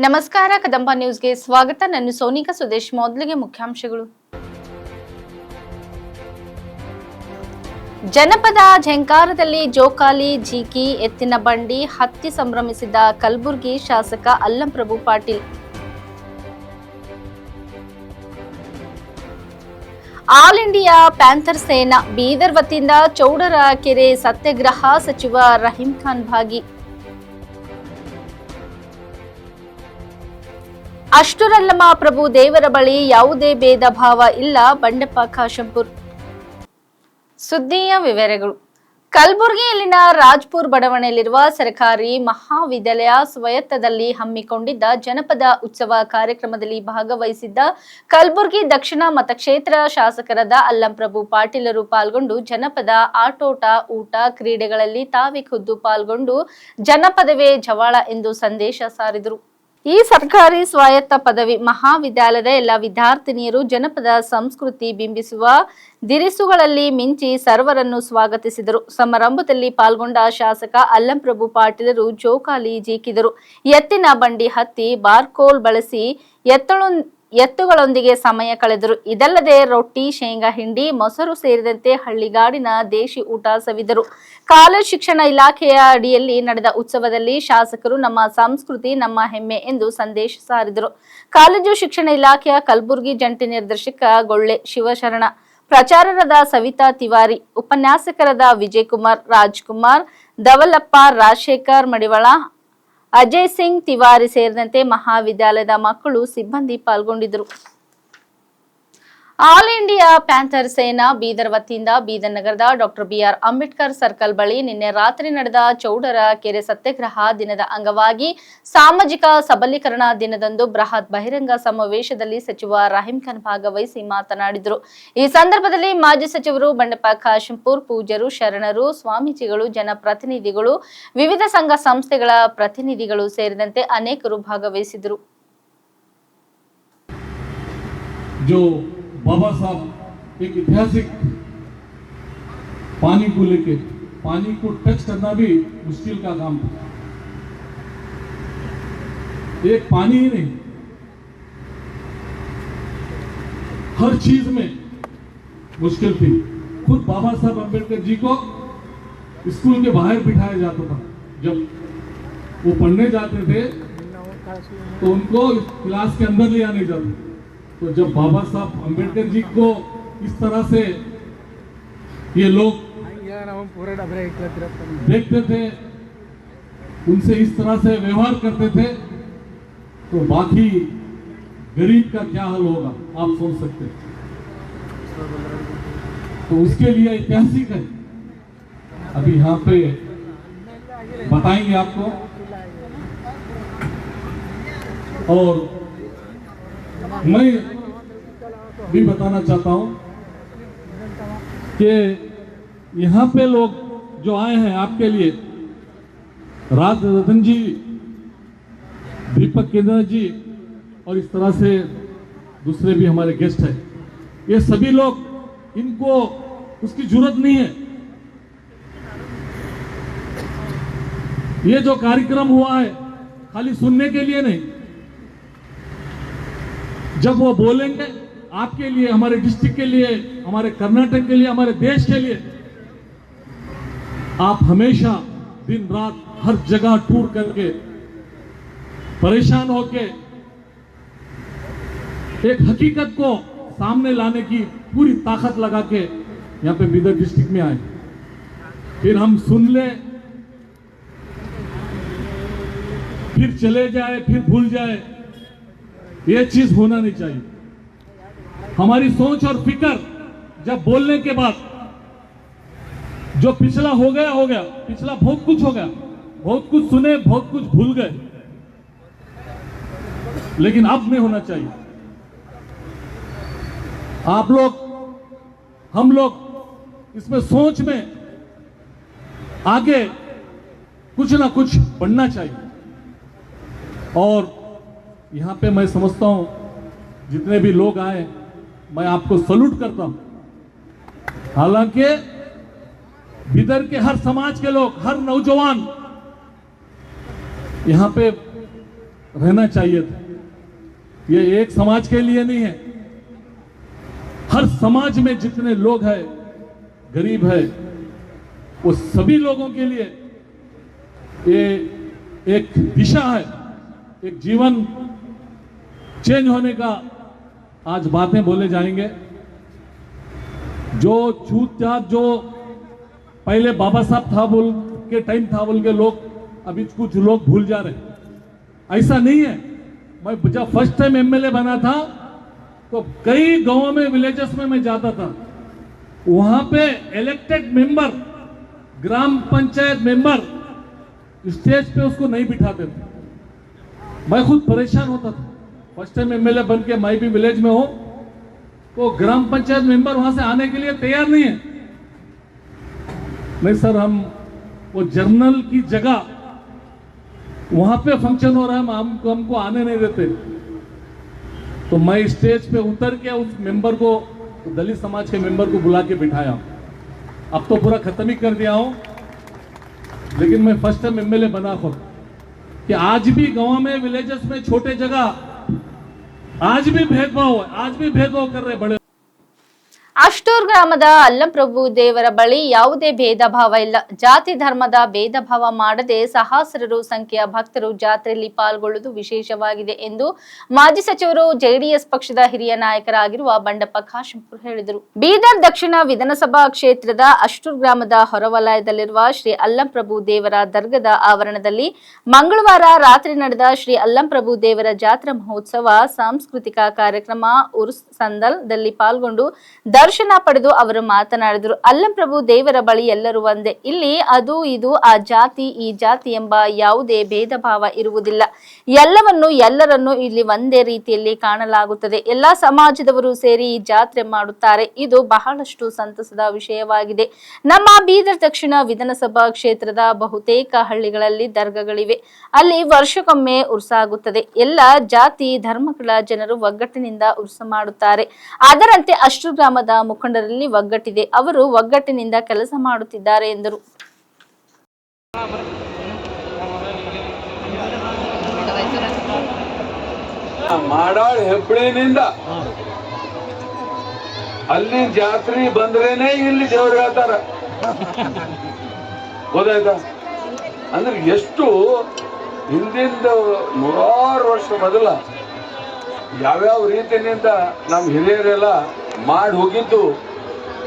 ನಮಸ್ಕಾರ ಕದಂಬ ನ್ಯೂಸ್ಗೆ ಸ್ವಾಗತ. ನಾನು ಸೋನಿಕಾ ಸುದೇಶ್. ಮೊದಲಿಗೆ ಮುಖ್ಯಾಂಶಗಳು. ಜನಪದ ಝಂಕಾರದಲ್ಲಿ ಜೋಕಾಲಿ, ಜೀಕಿ, ಎತ್ತಿನ ಬಂಡಿ ಹತ್ತಿ ಸಂಭ್ರಮಿಸಿದ ಕಲಬುರಗಿ ಶಾಸಕ Allamprabhu Patil. All India panther ಸೇನಾ ಬೀದರ್ ವತಿಯಿಂದ ಚೌಡರ ಕೆರೆ ಸತ್ಯಾಗ್ರಹ, ಸಚಿವ ರಹೀಂ ಖಾನ್ ಭಾಗಿ. ಅಷ್ಟುರಲ್ಲಮ್ಮ ಪ್ರಭು ದೇವರ ಬಳಿ ಯಾವುದೇ ಭೇದ ಭಾವ ಇಲ್ಲ, ಬಂಡೆಪ್ಪ ಕಾಶಂಪುರ್. ಸುದ್ದಿಯ ವಿವರಗಳು. ಕಲಬುರಗಿಯಲ್ಲಿನ ರಾಜ್ಪುರ್ ಬಡಾವಣೆಯಲ್ಲಿರುವ ಸರ್ಕಾರಿ ಮಹಾವಿದ್ಯಾಲಯ ಸ್ವಾಯತ್ತದಲ್ಲಿ ಹಮ್ಮಿಕೊಂಡಿದ್ದ ಜನಪದ ಉತ್ಸವ ಕಾರ್ಯಕ್ರಮದಲ್ಲಿ ಭಾಗವಹಿಸಿದ್ದ ಕಲಬುರಗಿ ದಕ್ಷಿಣ ಮತಕ್ಷೇತ್ರ ಶಾಸಕರಾದ ಅಲ್ಲಂಪ್ರಭು ಪಾಟೀಲರು ಪಾಲ್ಗೊಂಡು ಜನಪದ ಆಟೋಟ, ಊಟ, ಕ್ರೀಡೆಗಳಲ್ಲಿ ತಾವೇ ಖುದ್ದು ಪಾಲ್ಗೊಂಡು ಜನಪದವೇ ಜವಾಳ ಎಂದು ಸಂದೇಶ ಸಾರಿದರು. ಈ ಸರ್ಕಾರಿ ಸ್ವಾಯತ್ತ ಪದವಿ ಮಹಾವಿದ್ಯಾಲಯದ ಎಲ್ಲ ವಿದ್ಯಾರ್ಥಿನಿಯರು ಜನಪದ ಸಂಸ್ಕೃತಿ ಬಿಂಬಿಸುವ ದಿರಿಸುಗಳಲ್ಲಿ ಮಿಂಚಿ ಸರ್ವರನ್ನು ಸ್ವಾಗತಿಸಿದರು. ಸಮಾರಂಭದಲ್ಲಿ ಪಾಲ್ಗೊಂಡ ಶಾಸಕ ಅಲ್ಲಂಪ್ರಭು ಪಾಟೀಲರು ಜೋಕಾಲಿ ಜೀಕಿದರು. ಎತ್ತಿನ ಬಂಡಿ ಹತ್ತಿ ಬಾರ್ಕೋಲ್ ಬಳಸಿ ಎತ್ತುಗಳೊಂದಿಗೆ ಸಮಯ ಕಳೆದರು. ಇದಲ್ಲದೆ ರೊಟ್ಟಿ, ಶೇಂಗಾ ಹಿಂಡಿ, ಮೊಸರು ಸೇರಿದಂತೆ ಹಳ್ಳಿಗಾಡಿನ ದೇಶಿ ಊಟ ಸವಿದರು. ಕಾಲೇಜು ಶಿಕ್ಷಣ ಇಲಾಖೆಯ ಅಡಿಯಲ್ಲಿ ನಡೆದ ಉತ್ಸವದಲ್ಲಿ ಶಾಸಕರು ನಮ್ಮ ಸಂಸ್ಕೃತಿ ನಮ್ಮ ಹೆಮ್ಮೆ ಎಂದು ಸಂದೇಶ ಸಾರಿದರು. ಕಾಲೇಜು ಶಿಕ್ಷಣ ಇಲಾಖೆಯ ಕಲಬುರಗಿ ಜಂಟಿ ನಿರ್ದೇಶಕ ಗೊಳ್ಳೆ ಶಿವಶರಣ, ಪ್ರಾಚಾರ್ಯರಾದ ಸವಿತಾ ತಿವಾರಿ, ಉಪನ್ಯಾಸಕರಾದ ವಿಜಯಕುಮಾರ್, ರಾಜ್ಕುಮಾರ್, ಧವಲಪ್ಪ, ರಾಜಶೇಖರ್ ಮಡಿವಾಳ, ಅಜಯ್ ಸಿಂಗ್ ತಿವಾರಿ ಸೇರಿದಂತೆ ಮಹಾವಿದ್ಯಾಲಯದ ಮಕ್ಕಳು, ಸಿಬ್ಬಂದಿ ಪಾಲ್ಗೊಂಡಿದ್ದರು. ಆಲ್ ಇಂಡಿಯಾ ಪ್ಯಾಂಥರ್ ಸೇನಾ ಬೀದರ್ ವತಿಯಿಂದ ಬೀದರ್ ನಗರದ ಡಾಕ್ಟರ್ ಬಿಆರ್ ಅಂಬೇಡ್ಕರ್ ಸರ್ಕಲ್ ಬಳಿ ನಿನ್ನೆ ರಾತ್ರಿ ನಡೆದ ಚೌಡರ ಕೆರೆ ಸತ್ಯಾಗ್ರಹ ದಿನದ ಅಂಗವಾಗಿ ಸಾಮಾಜಿಕ ಸಬಲೀಕರಣ ದಿನದಂದು ಬೃಹತ್ ಬಹಿರಂಗ ಸಮಾವೇಶದಲ್ಲಿ ಸಚಿವ ರಹೀಂ ಖಾನ್ ಭಾಗವಹಿಸಿ ಮಾತನಾಡಿದರು. ಈ ಸಂದರ್ಭದಲ್ಲಿ ಮಾಜಿ ಸಚಿವರು ಬಂಡೆಪ್ಪ ಕಾಶಂಪುರ್, ಪೂಜ್ಯರು, ಶರಣರು, ಸ್ವಾಮೀಜಿಗಳು, ಜನಪ್ರತಿನಿಧಿಗಳು, ವಿವಿಧ ಸಂಘ ಸಂಸ್ಥೆಗಳ ಪ್ರತಿನಿಧಿಗಳು ಸೇರಿದಂತೆ ಅನೇಕರು ಭಾಗವಹಿಸಿದರು. बाबा साहब एक ऐतिहासिक पानी को लेके, पानी को टच करना भी मुश्किल का काम था। एक पानी ही नहीं, हर चीज में मुश्किल थी। खुद बाबा साहब अंबेडकर जी को स्कूल के बाहर बिठाया जाता था। जब वो पढ़ने जाते थे तो उनको क्लास के अंदर ले आने जाते। तो जब बाबा साहब अंबेडकर जी को इस तरह से ये लोग देखते थे, उनसे इस तरह से व्यवहार करते थे, तो बाकी गरीब का क्या हाल होगा आप सोच सकते हैं। तो उसके लिए ऐतिहासिक है, अभी यहाँ पे बताएंगे आपको। और मैं भी बताना चाहता हूं कि यहां पे लोग जो आए हैं आपके लिए, राज रतन जी, दीपक केंद्र जी और इस तरह से दूसरे भी हमारे गेस्ट हैं, ये सभी लोग, इनको उसकी जरूरत नहीं है। ये जो कार्यक्रम हुआ है खाली सुनने के लिए नहीं, जब वो बोलेंगे आपके लिए, हमारे डिस्ट्रिक्ट के लिए, हमारे कर्नाटक के लिए, हमारे देश के लिए, आप हमेशा दिन रात हर जगह टूर करके परेशान होके एक हकीकत को सामने लाने की पूरी ताकत लगा के यहां पे बीदर डिस्ट्रिक्ट में आए। फिर हम सुन ले, फिर चले जाए, फिर भूल जाए, ये चीज होना नहीं चाहिए। हमारी सोच और फिक्र जब बोलने के बाद जो पिछला हो गया, पिछला बहुत कुछ हो गया, बहुत कुछ सुने, बहुत कुछ भूल गए, लेकिन अब नहीं होना चाहिए। आप लोग, हम लोग इसमें सोच में आगे कुछ ना कुछ बढ़ना चाहिए। और यहाँ पे मैं समझता हूँ जितने भी लोग आए, मैं आपको सल्यूट करता हूँ। हालांकि बिदर के हर समाज के लोग, हर नौजवान यहाँ पे रहना चाहिए था। ये एक समाज के लिए नहीं है, हर समाज में जितने लोग हैं, गरीब है, वो सभी लोगों के लिए ये एक दिशा है, एक जीवन चेंज होने का आज बातें बोले जाएंगे। जो छूत जात जो पहले बाबा साहब था बोल के टाइम था बोल के लोग अभी कुछ लोग भूल जा रहे हैं, ऐसा नहीं है। मैं जब फर्स्ट टाइम एमएलए बना था तो कई गांवों में, विलेजेस में मैं जाता था, वहां पे इलेक्टेड मेंबर, ग्राम पंचायत मेंबर स्टेज पे उसको नहीं बिठाते थे। मैं खुद परेशान होता था। फर्स्ट टाइम एमएलए बन के मैं भी विलेज में हूं, तो ग्राम पंचायत मेंबर वहां से आने के लिए तैयार नहीं है। नहीं सर, हम वो जर्नल की जगह वहां पे फंक्शन हो रहा है, हमको आने नहीं देते। तो मैं स्टेज पे उतर के उस मेंबर को, दलित समाज के मेंबर को बुला के बिठाया। अब तो पूरा खत्म ही कर दिया हूं, लेकिन मैं फर्स्ट टाइम एमएलए बना खुद कि आज भी गांव में, विलेजेस में, छोटे जगह आज भी भेदभाव है, आज भी भेदभाव कर रहे बड़े। ಅಷ್ಟೂರ್ ಗ್ರಾಮದ ಅಲ್ಲಂಪ್ರಭು ದೇವರ ಬಳಿ ಯಾವುದೇ ಭೇದ ಭಾವ ಇಲ್ಲ. ಜಾತಿ ಧರ್ಮದ ಭೇದ ಭಾವ ಮಾಡದೆ ಸಹಸ್ರಾರು ಸಂಖ್ಯೆಯ ಭಕ್ತರು ಜಾತ್ರೆಯಲ್ಲಿ ಪಾಲ್ಗೊಳ್ಳುವುದು ವಿಶೇಷವಾಗಿದೆ ಎಂದು ಮಾಜಿ ಸಚಿವರು ಜೆಡಿಎಸ್ ಪಕ್ಷದ ಹಿರಿಯ ನಾಯಕರಾಗಿರುವ ಬಂಡೆಪ್ಪ ಕಾಶೆಂಪೂರ್ ಹೇಳಿದರು. ಬೀದರ್ ದಕ್ಷಿಣ ವಿಧಾನಸಭಾ ಕ್ಷೇತ್ರದ ಅಷ್ಟೂರ್ ಗ್ರಾಮದ ಹೊರವಲಯದಲ್ಲಿರುವ ಶ್ರೀ ಅಲ್ಲಂಪ್ರಭು ದೇವರ ದರ್ಗದ ಆವರಣದಲ್ಲಿ ಮಂಗಳವಾರ ರಾತ್ರಿ ನಡೆದ ಶ್ರೀ ಅಲ್ಲಂಪ್ರಭು ದೇವರ ಜಾತ್ರಾ ಮಹೋತ್ಸವ ಸಾಂಸ್ಕೃತಿಕ ಕಾರ್ಯಕ್ರಮ ಉರ್ಸ್ ಸಂದಲ್ದಲ್ಲಿ ಪಾಲ್ಗೊಂಡು ದರ್ಶನ ಪಡೆದು ಅವರು ಮಾತನಾಡಿದರು. ಅಲ್ಲಂಪ್ರಭು ದೇವರ ಬಳಿ ಎಲ್ಲರೂ ಒಂದೇ. ಇಲ್ಲಿ ಅದು ಇದು, ಆ ಜಾತಿ ಈ ಜಾತಿ ಎಂಬ ಯಾವುದೇ ಭೇದ ಭಾವ ಇರುವುದಿಲ್ಲ. ಎಲ್ಲರನ್ನು ಇಲ್ಲಿ ಒಂದೇ ರೀತಿಯಲ್ಲಿ ಕಾಣಲಾಗುತ್ತದೆ. ಎಲ್ಲಾ ಸಮಾಜದವರು ಸೇರಿ ಈ ಜಾತ್ರೆ ಮಾಡುತ್ತಾರೆ. ಇದು ಬಹಳಷ್ಟು ಸಂತಸದ ವಿಷಯವಾಗಿದೆ. ನಮ್ಮ ಬೀದರ್ ದಕ್ಷಿಣ ವಿಧಾನಸಭಾ ಕ್ಷೇತ್ರದ ಬಹುತೇಕ ಹಳ್ಳಿಗಳಲ್ಲಿ ದರ್ಗಾಗಳಿವೆ. ಅಲ್ಲಿ ವರ್ಷಕ್ಕೊಮ್ಮೆ ಉರ್ಸಾಗುತ್ತದೆ. ಎಲ್ಲ ಜಾತಿ ಧರ್ಮಗಳ ಜನರು ಒಗ್ಗಟ್ಟಿನಿಂದ ಉರ್ಸ ಮಾಡುತ್ತಾರೆ. ಅದರಂತೆ ಅಷ್ಟೂರ್ ಗ್ರಾಮದ ಮುಖಂಡರಲ್ಲಿ ಒಗ್ಗಟ್ಟಿದೆ. ಅವರು ಒಗ್ಗಟ್ಟಿನಿಂದ ಕೆಲಸ ಮಾಡುತ್ತಿದ್ದಾರೆ ಎಂದರು. ಮಾಡಾಳ್ ಹೆಬ್ಬಳಿನಿಂದ ಅಲ್ಲಿ ಜಾತ್ರೆ ಬಂದ್ರೇನೆ ಇಲ್ಲಿ ದೇವ್ರು ಹೇಳ್ತಾರ, ಗೊತ್ತಾಯ್ತಾ? ಅಂದ್ರೆ ಎಷ್ಟು ಹಿಂದಿಂದ ನೂರಾರು ವರ್ಷ ಮೊದಲ ಯಾವ್ಯಾವ ರೀತಿಯಿಂದ ನಮ್ಮ ಹಿರಿಯರೆಲ್ಲ ಮಾಡಿ ಹೋಗಿದ್ದು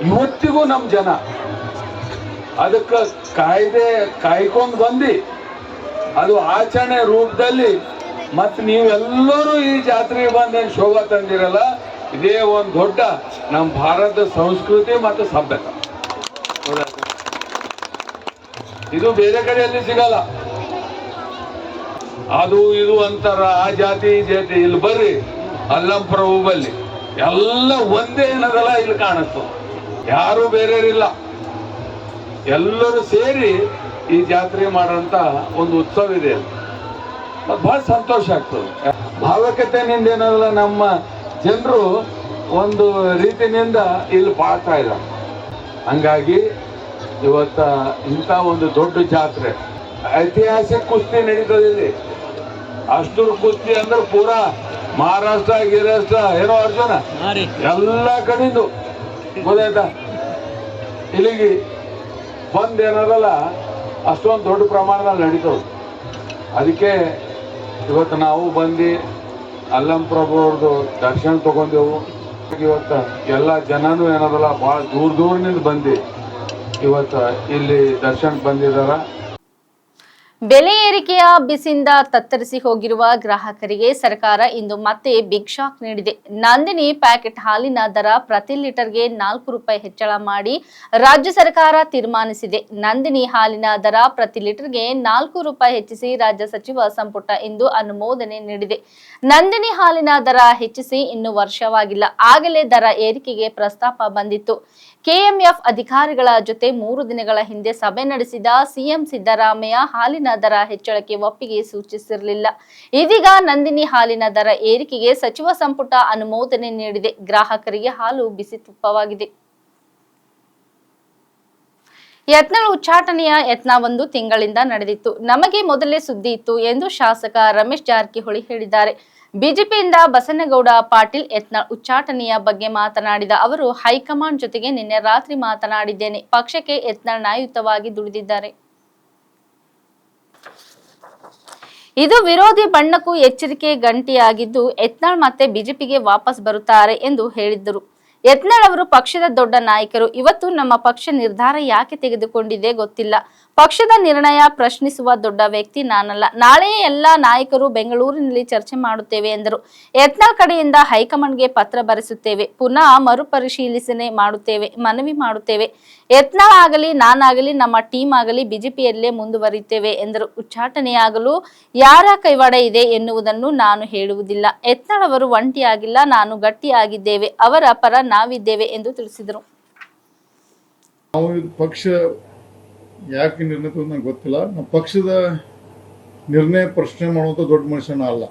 ಇವತ್ತಿಗೂ ನಮ್ಮ ಜನ ಅದಕ್ಕೆ ಕಾಯ್ಕೊಂಡು ಬಂದು ಅದು ಆಚರಣೆ ರೂಪದಲ್ಲಿ ಮತ್ತೆ ನೀವೆಲ್ಲರೂ ಈ ಜಾತ್ರೆಗೆ ಬಂದೇನು ಶೋಭಾ ತಂದಿರಲ್ಲ, ಇದೇ ಒಂದು ದೊಡ್ಡ ನಮ್ಮ ಭಾರತ ಸಂಸ್ಕೃತಿ ಮತ್ತು ಸಭ್ಯತೆ. ಇದು ಬೇರೆ ಕಡೆಯಲ್ಲಿ ಸಿಗಲ್ಲ. ಅದು ಇದು ಅಂತಾರ, ಆ ಜಾತಿ ಈ ಜಾತಿ. ಇಲ್ಲಿ ಬರ್ರಿ ಅಲ್ಲಂಪ್ರಭು ಬಲ್ಲಿ ಎಲ್ಲ ಒಂದೇ ಏನದಲ್ಲ ಇಲ್ಲಿ ಕಾಣುತ್ತೆ. ಯಾರು ಬೇರೆಯವರಿಲ್ಲ, ಎಲ್ಲರೂ ಸೇರಿ ಈ ಜಾತ್ರೆ ಮಾಡೋಂಥ ಒಂದು ಉತ್ಸವ ಇದೆ. ಮತ್ತು ಬಹಳ ಸಂತೋಷ ಆಗ್ತದೆ. ಭಾವಕತೆನಿಂದ ಏನದಲ್ಲ, ನಮ್ಮ ಜನರು ಒಂದು ರೀತಿನಿಂದ ಇಲ್ಲಿ ಬಾಳ್ತಾ ಇದ್ದಾರೆ. ಹಂಗಾಗಿ ಇವತ್ತ ಇಂಥ ಒಂದು ದೊಡ್ಡ ಜಾತ್ರೆ, ಐತಿಹಾಸಿಕ ಕುಸ್ತಿ ನಡೀತದೆ ಇಲ್ಲಿ. ಅಷ್ಟೂರು ಕುಸ್ತಿ ಅಂದ್ರೆ ಪೂರಾ ಮಹಾರಾಷ್ಟ್ರ ಗಿರಾಷ್ಟ್ರ ಏನೋ ಅರ್ಜುನ ಎಲ್ಲ ಕಡೆಯಿಂದ ಗೊತ್ತಾಯ್ತಾ ಇಲ್ಲಿಗೆ ಬಂದೇನದಲ್ಲ, ಅಷ್ಟೊಂದು ದೊಡ್ಡ ಪ್ರಮಾಣದಲ್ಲಿ ನಡೀತದೆ. ಅದಕ್ಕೆ ಇವತ್ತು ನಾವು ಬಂದು ಅಲ್ಲಂಪ್ರಭು ಅವ್ರದ್ದು ದರ್ಶನ ತಗೊಂಡೆವು. ಇವತ್ತು ಎಲ್ಲ ಜನನೂ ಏನದಲ್ಲ ಭಾಳ ದೂರದಿಂದ ಬಂದು ಇವತ್ತು ಇಲ್ಲಿ ದರ್ಶನಕ್ಕೆ ಬಂದಿದ್ದಾರ. ಬೆಲೆ ಏರಿಕೆಯ ಬಿಸಿಯಿಂದ ತತ್ತರಿಸಿ ಹೋಗಿರುವ ಗ್ರಾಹಕರಿಗೆ ಸರ್ಕಾರ ಇಂದು ಮತ್ತೆ ಬಿಗ್ ಶಾಕ್ ನೀಡಿದೆ. ನಂದಿನಿ ಪ್ಯಾಕೆಟ್ ಹಾಲಿನ ದರ ಪ್ರತಿ ಲೀಟರ್ಗೆ 4 ರೂಪಾಯಿ ಹೆಚ್ಚಳ ಮಾಡಿ ರಾಜ್ಯ ಸರ್ಕಾರ ತೀರ್ಮಾನಿಸಿದೆ. ನಂದಿನಿ ಹಾಲಿನ ದರ ಪ್ರತಿ ಲೀಟರ್ಗೆ 4 ರೂಪಾಯಿ ಹೆಚ್ಚಿಸಿ ರಾಜ್ಯ ಸಚಿವ ಸಂಪುಟ ಇಂದು ಅನುಮೋದನೆ ನೀಡಿದೆ. ನಂದಿನಿ ಹಾಲಿನ ದರ ಹೆಚ್ಚಿಸಿ ಇನ್ನು ವರ್ಷವಾಗಿಲ್ಲ, ಆಗಲೇ ದರ ಏರಿಕೆಗೆ ಪ್ರಸ್ತಾಪ ಬಂದಿತ್ತು. ಕೆಎಂಎಫ್ ಅಧಿಕಾರಿಗಳ ಜೊತೆ 3 ದಿನಗಳ ಹಿಂದೆ ಸಭೆ ನಡೆಸಿದ ಸಿಎಂ ಸಿದ್ದರಾಮಯ್ಯ ಹಾಲಿನ ದರ ಹೆಚ್ಚಳಕ್ಕೆ ಒಪ್ಪಿಗೆ ಸೂಚಿಸಿರಲಿಲ್ಲ. ಇದೀಗ ನಂದಿನಿ ಹಾಲಿನ ದರ ಏರಿಕೆಗೆ ಸಚಿವ ಸಂಪುಟ ಅನುಮೋದನೆ ನೀಡಿದೆ. ಗ್ರಾಹಕರಿಗೆ ಹಾಲು ಬಿಸಿ ತುಪ್ಪವಾಗಿದೆ. ಯತ್ನಾಳ್ ಉಚ್ಚಾಟನೆಯ ಯತ್ನ 1 ತಿಂಗಳಿಂದ ನಡೆದಿತ್ತು. ನಮಗೆ ಮೊದಲೇ ಸುದ್ದಿ ಇತ್ತು ಎಂದು ಶಾಸಕ ರಮೇಶ್ ಜಾರಕಿಹೊಳಿ ಹೇಳಿದ್ದಾರೆ. ಬಿಜೆಪಿಯಿಂದ ಬಸನಗೌಡ ಪಾಟೀಲ್ ಯತ್ನಾಳ್ ಉಚ್ಚಾಟನೆಯ ಬಗ್ಗೆ ಮಾತನಾಡಿದ ಅವರು, ಹೈಕಮಾಂಡ್ ಜೊತೆಗೆ ನಿನ್ನೆ ರಾತ್ರಿ ಮಾತನಾಡಿದ್ದೇನೆ. ಪಕ್ಷಕ್ಕೆ ಯತ್ನಾಳ್ ನ್ಯಾಯಯುತವಾಗಿ ದುಡಿದಿದ್ದಾರೆ. ಇದು ವಿರೋಧಿ ಬಣ್ಣಕ್ಕೂ ಎಚ್ಚರಿಕೆ ಗಂಟೆಯಾಗಿದ್ದು, ಯತ್ನಾಳ್ ಮತ್ತೆ ಬಿಜೆಪಿಗೆ ವಾಪಸ್ ಬರುತ್ತಾರೆ ಎಂದು ಹೇಳಿದ್ದರು. ಯತ್ನಾಳ್ ಅವರು ಪಕ್ಷದ ದೊಡ್ಡ ನಾಯಕರು. ಇವತ್ತು ನಮ್ಮ ಪಕ್ಷ ನಿರ್ಧಾರ ಯಾಕೆ ತೆಗೆದುಕೊಂಡಿದೆ ಗೊತ್ತಿಲ್ಲ. ಪಕ್ಷದ ನಿರ್ಣಯ ಪ್ರಶ್ನಿಸುವ ದೊಡ್ಡ ವ್ಯಕ್ತಿ ನಾನಲ್ಲ. ನಾಳೆಯೇ ಎಲ್ಲಾ ನಾಯಕರು ಬೆಂಗಳೂರಿನಲ್ಲಿ ಚರ್ಚೆ ಮಾಡುತ್ತೇವೆ ಎಂದರು. ಯತ್ನಾಳ್ ಕಡೆಯಿಂದ ಹೈಕಮಾಂಡ್ಗೆ ಪತ್ರ ಬರೆಸುತ್ತೇವೆ. ಪುನಃ ಮರುಪರಿಶೀಲನೆ ಮಾಡುತ್ತೇವೆ, ಮನವಿ ಮಾಡುತ್ತೇವೆ. ಯತ್ನಾಳ್ ಆಗಲಿ ನಾನಾಗಲಿ ನಮ್ಮ ಟೀಮ್ ಆಗಲಿ ಬಿಜೆಪಿಯಲ್ಲೇ ಮುಂದುವರಿಯುತ್ತೇವೆ ಎಂದರು. ಉಚ್ಚಾಟನೆಯಾಗಲು ಯಾರ ಕೈವಾಡ ಇದೆ ಎನ್ನುವುದನ್ನು ನಾನು ಹೇಳುವುದಿಲ್ಲ. ಯತ್ನಾಳ್ ಅವರು ಒಂಟಿಯಾಗಿಲ್ಲ, ನಾನು ಗಟ್ಟಿಯಾಗಿದ್ದೇವೆ. ಅವರ ಪರ ನಾವಿದ್ದೇವೆ ಎಂದು ತಿಳಿಸಿದರು. ನಾವು ಪಕ್ಷ ಯಾಕೆ ನಿರ್ಣಯ ತಗೊಂಡು ನಂಗೆ ಗೊತ್ತಿಲ್ಲ. ನಮ್ಮ ಪಕ್ಷದ ನಿರ್ಣಯ ಪ್ರಶ್ನೆ ಮಾಡುವಂಥ ದೊಡ್ಡ ಮನುಷ್ಯನ ಅಲ್ಲ.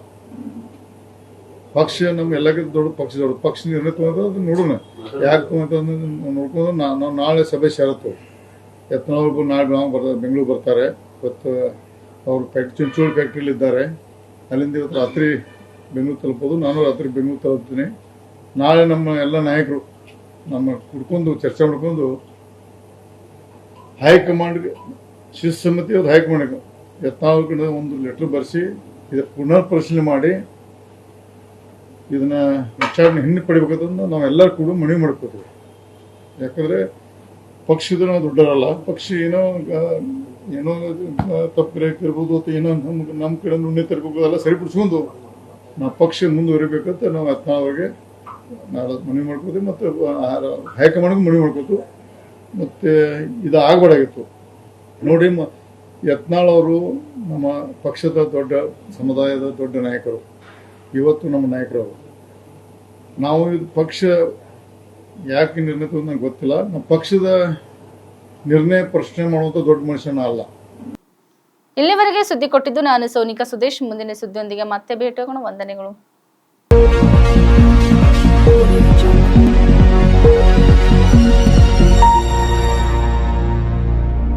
ಪಕ್ಷ ನಮ್ಮ ಎಲ್ಲಕ್ಕಿಂತ ದೊಡ್ಡ ಪಕ್ಷ ನಿರ್ಣಯ ತಗೊಂಡು ಅದು ನೋಡೋಣ ಯಾಕೆ ತಗೊಂಡು ನೋಡ್ಕೊಂಡು ನಾವು ನಾಳೆ ಸಭೆ ಸೇರತ್ತು. ಯತ್ನಾಳ್ ನಾಳೆ ಬೆಂಗಳೂರು ಬರ್ತಾರೆ. ಇವತ್ತು ಅವರು ಚಿಂಚೋಳಿ ಫ್ಯಾಕ್ಟ್ರಿಲಿ ಇದ್ದಾರೆ. ಅಲ್ಲಿಂದ ಇವತ್ತು ರಾತ್ರಿ ಬೆಂಗಳೂರು ತಲುಪೋದು. ನಾನು ರಾತ್ರಿ ಬೆಂಗಳೂರು ತಲುಪ್ತೀನಿ. ನಾಳೆ ನಮ್ಮ ಎಲ್ಲ ನಾಯಕರು ನಮ್ಮ ಕುಡ್ಕೊಂಡು ಚರ್ಚೆ ಮಾಡ್ಕೊಂಡು ಹೈಕಮಾಂಡ್ಗೆ ಶಿಸ್ತುಸಮ್ಮತಿ ಅದು ಹೈಕಮಾಂಡ್ಗೆ ಯತ್ನಾಳ್ ಕಡೆ ಒಂದು ಲೆಟ್ರ್ ಬರೆಸಿ ಇದು ಪುನರ್ ಪರಿಶೀಲನೆ ಮಾಡಿ ಇದನ್ನ ವಿಚಾರಣೆ ಹಿಂದೆ ಪಡಿಬೇಕಂತಂದು ನಾವೆಲ್ಲರೂ ಕೂಡ ಮನವಿ ಮಾಡ್ಕೋತೀವಿ. ಯಾಕಂದರೆ ಪಕ್ಷದ ನಾವು ದೊಡ್ಡರಲ್ಲ. ಪಕ್ಷ ಏನೋ ತಪ್ಪು ಇರ್ಬೋದು ಅಥವಾ ಏನೋ ನಮ್ಮ ಕಡೆ ನುಣ್ಣೆ ತರಬೇಕು, ಅದೆಲ್ಲ ಸರಿಪಡಿಸ್ಕೊಂಡು ನಾವು ಪಕ್ಷ ಮುಂದುವರಿಬೇಕಂತ ನಾವು ಯತ್ನಾಳ್ ಅವ್ರಿಗೆ ನಾಳೆ ಮನವಿ ಮಾಡ್ಕೋತೀವಿ ಮತ್ತು ಹೈಕಮಾಂಡ್ಗೂ ಮನವಿ ಮಾಡ್ಕೋತೀವಿ. ಮತ್ತು ಇದು ಆಗಬಾರ್ದಾಗಿತ್ತು ನೋಡಿ. ಯತ್ನಾಳ್ ಅವರು ನಮ್ಮ ಪಕ್ಷದ ದೊಡ್ಡ ಸಮುದಾಯದ ದೊಡ್ಡ ನಾಯಕರು. ಇವತ್ತು ನಮ್ಮ ನಾಯಕರು ಅವರು. ನಾವು ಇದು ಪಕ್ಷ ಯಾಕೆ ನಿರ್ಣಯ ತಗೊಂಡು ನಂಗೆ ಗೊತ್ತಿಲ್ಲ. ನಮ್ಮ ಪಕ್ಷದ ನಿರ್ಣಯ ಪ್ರಶ್ನೆ ಮಾಡುವಂಥ ದೊಡ್ಡ ಮನುಷ್ಯನ ಅಲ್ಲ. ಇಲ್ಲಿವರೆಗೆ ಸುದ್ದಿ ಕೊಟ್ಟಿದ್ದು ನಾನು ಸೋನಿಕಾ ಸುದೇಶ್. ಮುಂದಿನ ಸುದ್ದಿಯೊಂದಿಗೆ ಮತ್ತೆ ಭೇಟಿಯಾಗೋಣ. ವಂದನೆಗಳು.